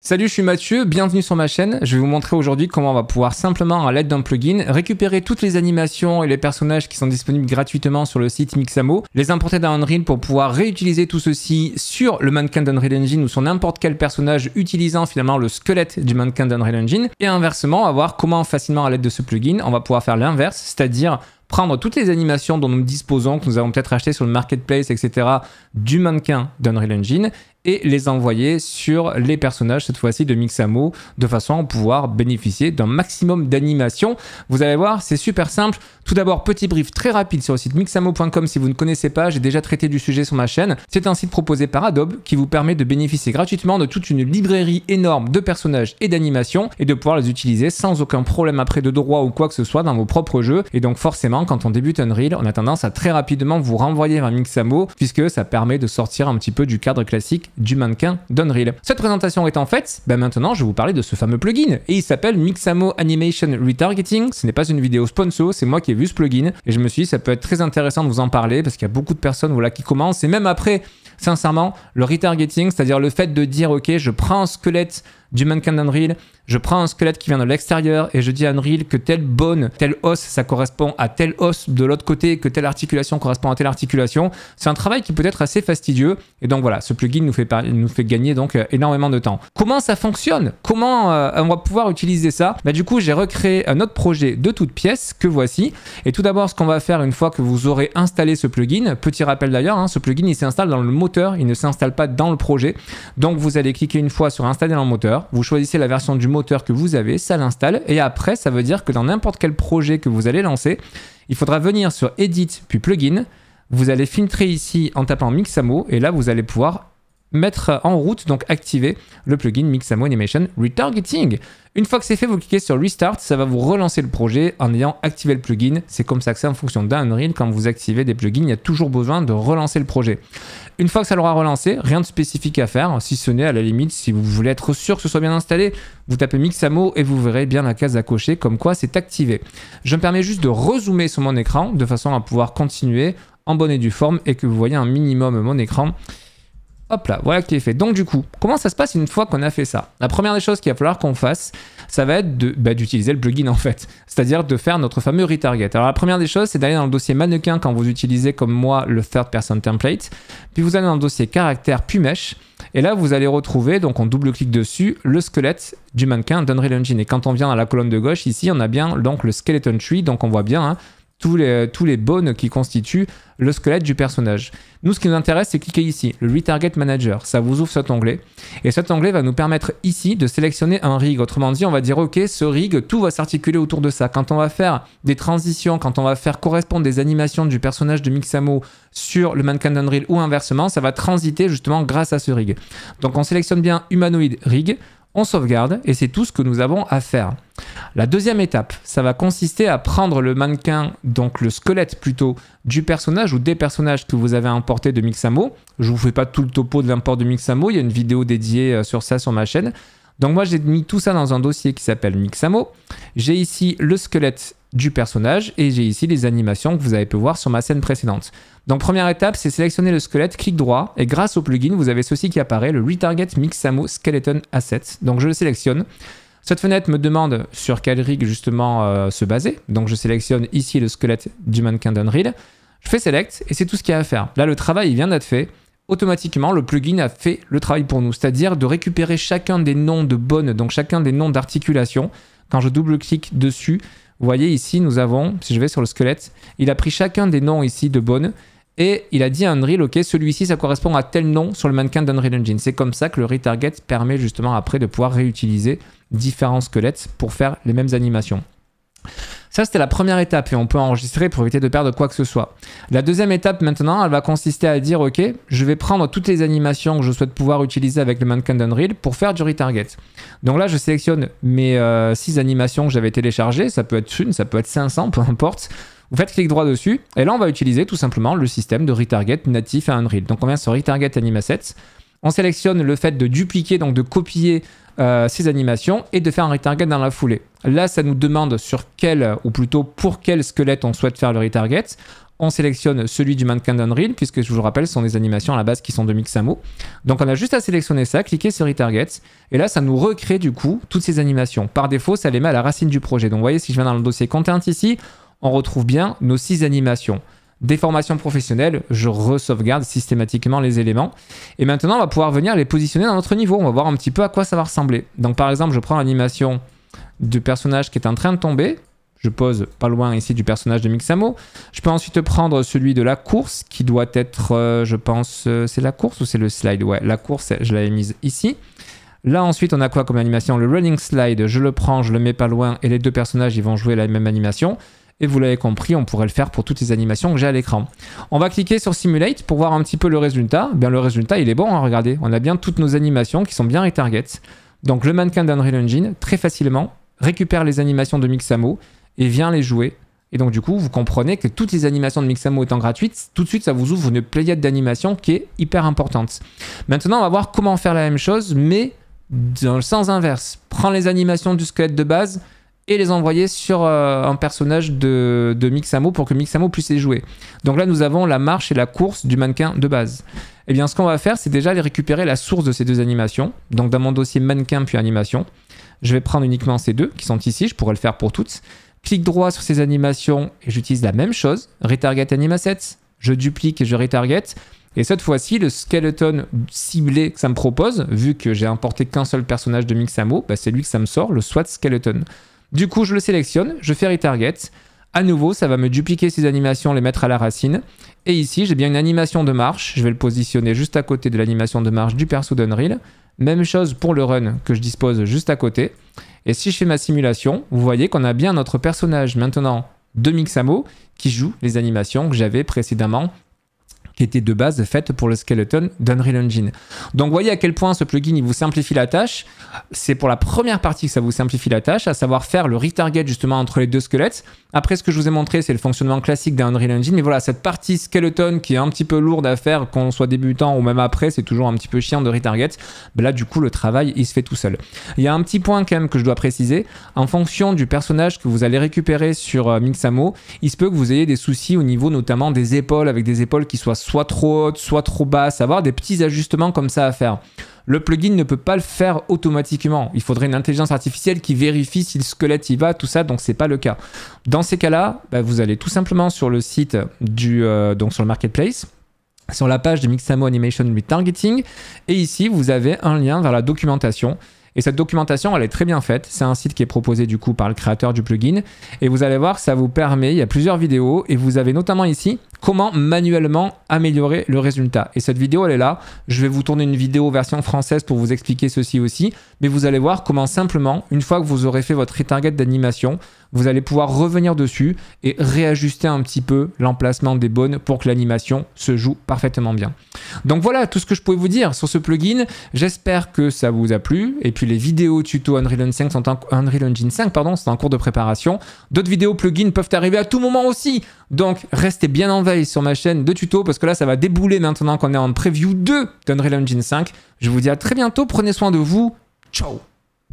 Salut, je suis Mathieu, bienvenue sur ma chaîne. Je vais vous montrer aujourd'hui comment on va pouvoir simplement, à l'aide d'un plugin, récupérer toutes les animations et les personnages qui sont disponibles gratuitement sur le site Mixamo, les importer dans Unreal pour pouvoir réutiliser tout ceci sur le mannequin d'Unreal Engine ou sur n'importe quel personnage utilisant finalement le squelette du mannequin d'Unreal Engine. Et inversement, on va voir comment facilement à l'aide de ce plugin, on va pouvoir faire l'inverse, c'est-à-dire prendre toutes les animations dont nous disposons, que nous avons peut-être achetées sur le marketplace, etc., du mannequin d'Unreal Engine, et les envoyer sur les personnages, cette fois-ci de Mixamo, de façon à pouvoir bénéficier d'un maximum d'animations. Vous allez voir, c'est super simple. Tout d'abord, petit brief très rapide sur le site mixamo.com si vous ne connaissez pas, j'ai déjà traité du sujet sur ma chaîne. C'est un site proposé par Adobe qui vous permet de bénéficier gratuitement de toute une librairie énorme de personnages et d'animations et de pouvoir les utiliser sans aucun problème après de droit ou quoi que ce soit dans vos propres jeux. Et donc forcément, quand on débute Unreal, on a tendance à très rapidement vous renvoyer vers Mixamo puisque ça permet de sortir un petit peu du cadre classique du mannequin d'Unreal. Cette présentation étant faite, maintenant je vais vous parler de ce fameux plugin et il s'appelle Mixamo Animation Retargeting. Ce n'est pas une vidéo sponsor, c'est moi qui ai vu ce plugin et je me suis dit ça peut être très intéressant de vous en parler parce qu'il y a beaucoup de personnes voilà, qui commencent et même après, sincèrement, le retargeting, c'est-à-dire le fait de dire ok, je prends un squelette du mannequin d'Unreal, je prends un squelette qui vient de l'extérieur et je dis à Unreal que telle bone, tel os, ça correspond à tel os de l'autre côté, que telle articulation correspond à telle articulation. C'est un travail qui peut être assez fastidieux et donc voilà, ce plugin nous fait gagner donc énormément de temps. Comment ça fonctionne? Comment on va pouvoir utiliser ça? Du coup, j'ai recréé un autre projet de toutes pièces que voici. Et tout d'abord, ce qu'on va faire une fois que vous aurez installé ce plugin, petit rappel d'ailleurs, ce plugin il s'installe dans le moteur, il ne s'installe pas dans le projet. Donc vous allez cliquer une fois sur installer dans le moteur. Vous choisissez la version du moteur que vous avez, ça l'installe et après ça veut dire que dans n'importe quel projet que vous allez lancer, il faudra venir sur Edit puis Plugin, vous allez filtrer ici en tapant Mixamo et là vous allez pouvoir mettre en route, donc activer le plugin Mixamo Animation Retargeting. Une fois que c'est fait, vous cliquez sur Restart, ça va vous relancer le projet en ayant activé le plugin. C'est comme ça que c'est en fonction d'Unreal. Quand vous activez des plugins, il y a toujours besoin de relancer le projet. Une fois que ça l'aura relancé, rien de spécifique à faire, si ce n'est à la limite, si vous voulez être sûr que ce soit bien installé, vous tapez Mixamo et vous verrez bien la case à cocher comme quoi c'est activé. Je me permets juste de rezoomer sur mon écran de façon à pouvoir continuer en bonne et due forme et que vous voyez un minimum mon écran. Hop là, voilà qui est fait. Donc du coup, comment ça se passe une fois qu'on a fait ça? La première des choses qu'il va falloir qu'on fasse, ça va être d'utiliser le plugin en fait. C'est-à-dire de faire notre fameux retarget. Alors la première des choses, c'est d'aller dans le dossier mannequin quand vous utilisez comme moi le third person template. Puis vous allez dans le dossier caractère puis mesh. Et là, vous allez retrouver, donc on double-clique dessus, le squelette du mannequin d'Unreal Engine. Et quand on vient dans la colonne de gauche, ici, on a bien donc le skeleton tree. Donc on voit bien tous les bones qui constituent le squelette du personnage. Nous, ce qui nous intéresse, c'est cliquer ici, le Retarget Manager. Ça vous ouvre cet onglet. Et cet onglet va nous permettre ici de sélectionner un rig. Autrement dit, on va dire, OK, ce rig, tout va s'articuler autour de ça. Quand on va faire des transitions, quand on va faire correspondre des animations du personnage de Mixamo sur le mannequin d'Unreal ou inversement, ça va transiter justement grâce à ce rig. Donc, on sélectionne bien Humanoid Rig. On sauvegarde et c'est tout ce que nous avons à faire. La deuxième étape, ça va consister à prendre le mannequin, donc le squelette plutôt, du personnage ou des personnages que vous avez importés de Mixamo. Je ne vous fais pas tout le topo de l'import de Mixamo, il y a une vidéo dédiée sur ça sur ma chaîne. Donc moi j'ai mis tout ça dans un dossier qui s'appelle Mixamo. J'ai ici le squelette du personnage et j'ai ici les animations que vous avez pu voir sur ma scène précédente. Donc première étape, c'est sélectionner le squelette, clic droit et grâce au plugin, vous avez ceci qui apparaît, le Retarget Mixamo Skeleton Asset. Donc je le sélectionne. Cette fenêtre me demande sur quel rig justement se baser. Donc je sélectionne ici le squelette du mannequin d'Unreal. Je fais Select et c'est tout ce qu'il y a à faire. Là le travail il vient d'être fait. Automatiquement, le plugin a fait le travail pour nous, c'est-à-dire de récupérer chacun des noms de bones, donc chacun des noms d'articulation. Quand je double-clique dessus, vous voyez ici, nous avons, si je vais sur le squelette, il a pris chacun des noms ici de bones et il a dit à Unreal, ok, celui-ci, ça correspond à tel nom sur le mannequin d'Unreal Engine. C'est comme ça que le retarget permet justement après de pouvoir réutiliser différents squelettes pour faire les mêmes animations. Ça, c'était la première étape et on peut enregistrer pour éviter de perdre quoi que ce soit. La deuxième étape maintenant, elle va consister à dire ok, je vais prendre toutes les animations que je souhaite pouvoir utiliser avec le mannequin d'Unreal pour faire du retarget. Donc là, je sélectionne mes 6 animations que j'avais téléchargées. Ça peut être une, ça peut être 500, peu importe. Vous faites clic droit dessus et là, on va utiliser tout simplement le système de retarget natif à Unreal. Donc on vient sur Retarget Anim Assets. On sélectionne le fait de dupliquer, donc de copier ces animations et de faire un retarget dans la foulée. Là, ça nous demande sur quel, ou plutôt pour quel squelette on souhaite faire le retarget. On sélectionne celui du mannequin d'Unreal, puisque je vous le rappelle, ce sont des animations à la base qui sont de Mixamo. Donc on a juste à sélectionner ça, cliquer sur Retarget, et là ça nous recrée du coup toutes ces animations. Par défaut, ça les met à la racine du projet. Donc vous voyez, si je viens dans le dossier Content ici, on retrouve bien nos 6 animations. Déformation professionnelle, je re-sauvegarde systématiquement les éléments. Et maintenant, on va pouvoir venir les positionner dans notre niveau. On va voir un petit peu à quoi ça va ressembler. Donc par exemple, je prends l'animation du personnage qui est en train de tomber. Je pose pas loin ici du personnage de Mixamo. Je peux ensuite prendre celui de la course qui doit être, je pense, c'est la course ou c'est le slide? Ouais, la course, je l'avais mise ici. Là ensuite, on a quoi comme animation? Le running slide, je le prends, je le mets pas loin et les deux personnages, ils vont jouer la même animation. Et vous l'avez compris, on pourrait le faire pour toutes les animations que j'ai à l'écran. On va cliquer sur Simulate pour voir un petit peu le résultat. Bien, le résultat, il est bon, hein, regardez. On a bien toutes nos animations qui sont bien retarget. Donc le mannequin d'Unreal Engine, très facilement, récupère les animations de Mixamo et vient les jouer. Et donc du coup, vous comprenez que toutes les animations de Mixamo étant gratuites, tout de suite, ça vous ouvre une pléiade d'animations qui est hyper importante. Maintenant, on va voir comment faire la même chose, mais dans le sens inverse. Prends les animations du squelette de base et les envoyer sur un personnage de Mixamo pour que Mixamo puisse les jouer. Donc là, nous avons la marche et la course du mannequin de base. Eh bien, ce qu'on va faire, c'est déjà aller récupérer la source de ces deux animations. Donc dans mon dossier mannequin puis animation, je vais prendre uniquement ces deux qui sont ici, je pourrais le faire pour toutes. Clique droit sur ces animations et j'utilise la même chose. Retarget Animassets, je duplique et je retarget. Et cette fois-ci, le skeleton ciblé que ça me propose, vu que j'ai importé qu'un seul personnage de Mixamo, bah c'est lui que ça me sort, le SWAT Skeleton. Du coup, je le sélectionne, je fais retarget. À nouveau, ça va me dupliquer ces animations, les mettre à la racine. Et ici, j'ai bien une animation de marche. Je vais le positionner juste à côté de l'animation de marche du perso d'Unreal. Même chose pour le run que je dispose juste à côté. Et si je fais ma simulation, vous voyez qu'on a bien notre personnage maintenant de Mixamo qui joue les animations que j'avais précédemment, qui étaient de base faites pour le skeleton d'Unreal Engine. Donc, vous voyez à quel point ce plugin, il vous simplifie la tâche. C'est pour la première partie que ça vous simplifie la tâche, à savoir faire le retarget justement entre les deux squelettes. Après, ce que je vous ai montré, c'est le fonctionnement classique d'Unreal Engine. Mais voilà, cette partie skeleton qui est un petit peu lourde à faire, qu'on soit débutant ou même après, c'est toujours un petit peu chiant de retarget. Ben là, du coup, le travail, il se fait tout seul. Il y a un petit point quand même que je dois préciser. En fonction du personnage que vous allez récupérer sur Mixamo, il se peut que vous ayez des soucis au niveau notamment des épaules, avec des épaules qui soient soit trop hautes, soit trop basses, avoir des petits ajustements comme ça à faire. Le plugin ne peut pas le faire automatiquement. Il faudrait une intelligence artificielle qui vérifie si le squelette y va, tout ça, donc c'est pas le cas. Dans ces cas-là, bah, vous allez tout simplement sur le site donc sur le marketplace, sur la page de Mixamo Animation Retargeting, et ici vous avez un lien vers la documentation. Et cette documentation, elle est très bien faite. C'est un site qui est proposé du coup par le créateur du plugin. Et vous allez voir, ça vous permet, il y a plusieurs vidéos, et vous avez notamment ici comment manuellement améliorer le résultat. Et cette vidéo, elle est là. Je vais vous tourner une vidéo version française pour vous expliquer ceci aussi. Mais vous allez voir comment simplement, une fois que vous aurez fait votre retarget d'animation, vous allez pouvoir revenir dessus et réajuster un petit peu l'emplacement des bonnes pour que l'animation se joue parfaitement bien. Donc voilà tout ce que je pouvais vous dire sur ce plugin. J'espère que ça vous a plu. Et puis les vidéos tuto Unreal Engine 5 sont en cours de préparation. D'autres vidéos plugins peuvent arriver à tout moment aussi. Donc restez bien en veille sur ma chaîne de tuto parce que là ça va débouler maintenant qu'on est en preview 2 d'Unreal Engine 5. Je vous dis à très bientôt. Prenez soin de vous. Ciao.